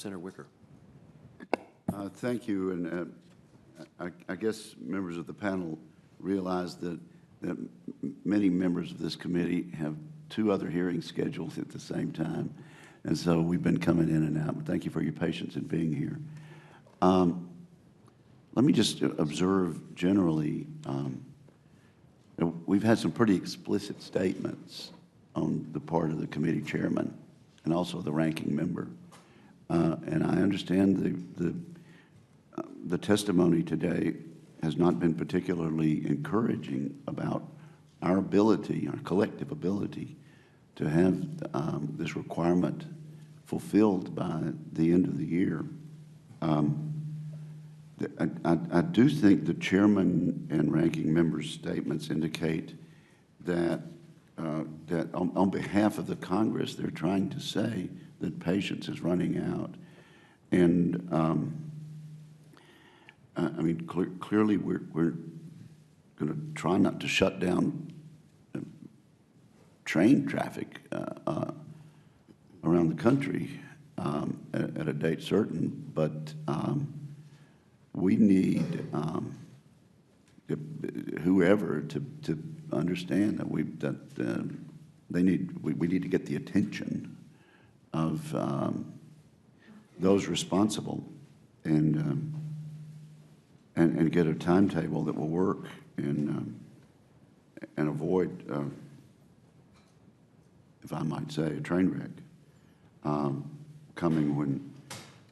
Senator Wicker. Thank you, and I guess members of the panel realize that many members of this committee have two other hearings scheduled at the same time, and so we've been coming in and out. But thank you for your patience in being here. Let me just observe generally, we've had some pretty explicit statements on the part of the committee chairman and also the ranking member. And I understand the testimony today has not been particularly encouraging about our ability, our collective ability, to have this requirement fulfilled by the end of the year. I do think the chairman and ranking member's statements indicate that that on behalf of the Congress, they're trying to say that patience is running out. And I mean, clearly we're going to try not to shut down train traffic around the country at a date certain, but we need whoever to understand that we need to get the attention of those responsible and get a timetable that will work and avoid, if I might say, a train wreck coming when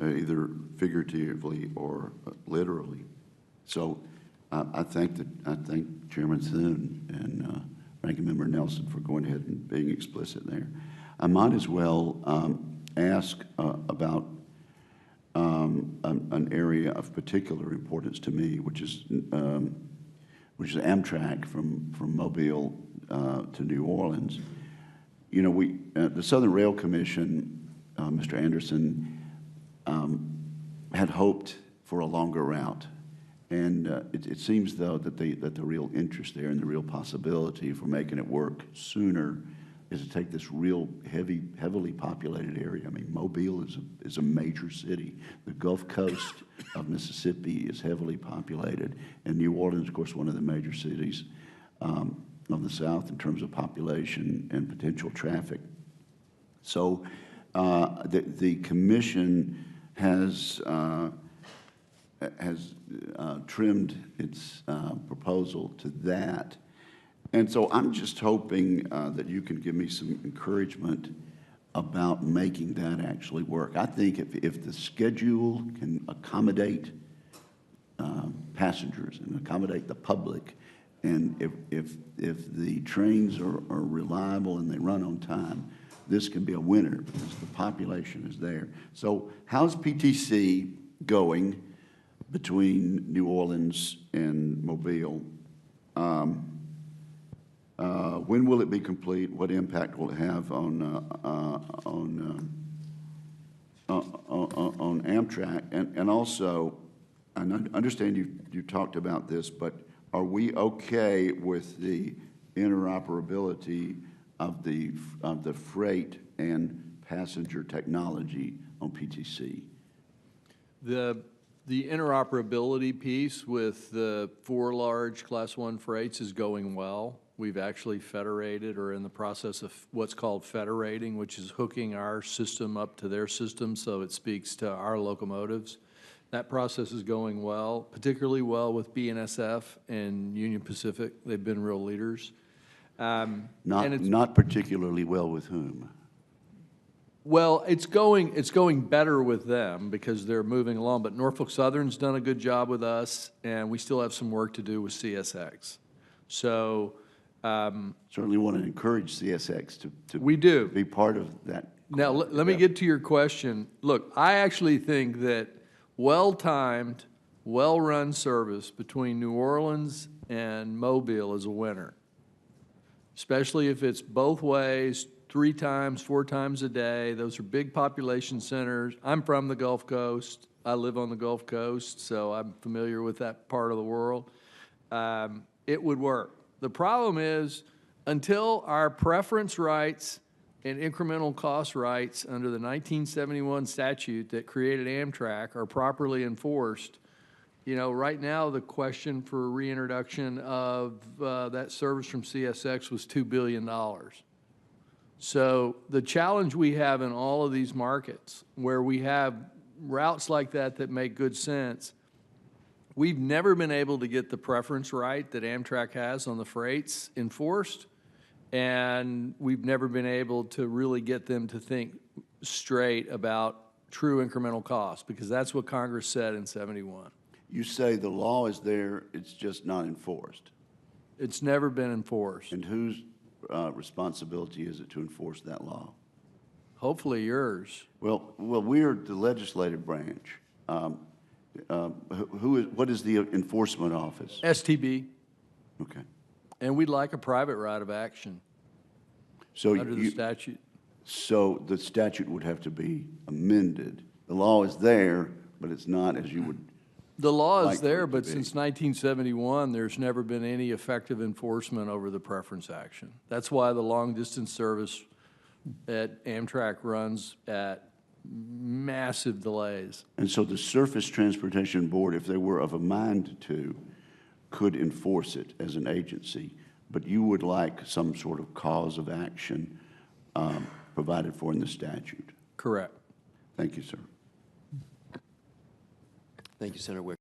either figuratively or literally. So I thank Chairman Thune and Ranking Member Nelson for going ahead and being explicit there. I might as well ask about an area of particular importance to me, which is Amtrak from Mobile to New Orleans. You know, the Southern Rail Commission, Mr. Anderson, had hoped for a longer route, and it seems though that the real interest there and the real possibility for making it work sooner is to take this real heavily populated area. I mean, Mobile is a major city. The Gulf Coast of Mississippi is heavily populated, and New Orleans, of course, one of the major cities of the South in terms of population and potential traffic. So the commission has trimmed its proposal to that. And so I'm just hoping that you can give me some encouragement about making that actually work. I think if the schedule can accommodate passengers and accommodate the public, and if the trains are reliable and they run on time, this can be a winner because the population is there. So how's PTC going between New Orleans and Mobile? When will it be complete? What impact will it have on Amtrak? And also, I understand you talked about this, but are we okay with the interoperability of the freight and passenger technology on PTC? The interoperability piece with the 4 large Class 1 freights is going well. We've actually federated or in the process of what's called federating, which is hooking our system up to their system so it speaks to our locomotives. That process is going well, particularly well with BNSF and Union Pacific. They've been real leaders. Not particularly well with whom? Well, it's going better with them because they're moving along, but Norfolk Southern's done a good job with us, and we still have some work to do with CSX. So certainly want to encourage CSX to we do be part of that. Now, let me get to your question. Look, I actually think that well-timed, well-run service between New Orleans and Mobile is a winner, especially if it's both ways, 3 times, 4 times a day. Those are big population centers. I'm from the Gulf Coast. I live on the Gulf Coast, so I'm familiar with that part of the world. It would work. The problem is, until our preference rights and incremental cost rights under the 1971 statute that created Amtrak are properly enforced, you know, right now, the question for reintroduction of that service from CSX was $2 billion. So the challenge we have in all of these markets where we have routes like that that make good sense, we've never been able to get the preference right that Amtrak has on the freights enforced, and we've never been able to really get them to think straight about true incremental cost, because that's what Congress said in 71. You say the law is there, it's just not enforced. It's never been enforced. And whose responsibility is it to enforce that law? Hopefully yours. Well, we're the legislative branch. What is the enforcement office? STB, Okay. and we'd like a private right of action So under the statute. So the statute would have to be amended. The law is there, but it's not as you would. The law like is for it there, to but be. since 1971, there's never been any effective enforcement over the preference action. That's why the long-distance service at Amtrak runs at massive delays. And so the Surface Transportation Board, if they were of a mind to, could enforce it as an agency, but you would like some sort of cause of action provided for in the statute. Correct. Thank you, sir. Thank you, Senator Wicker.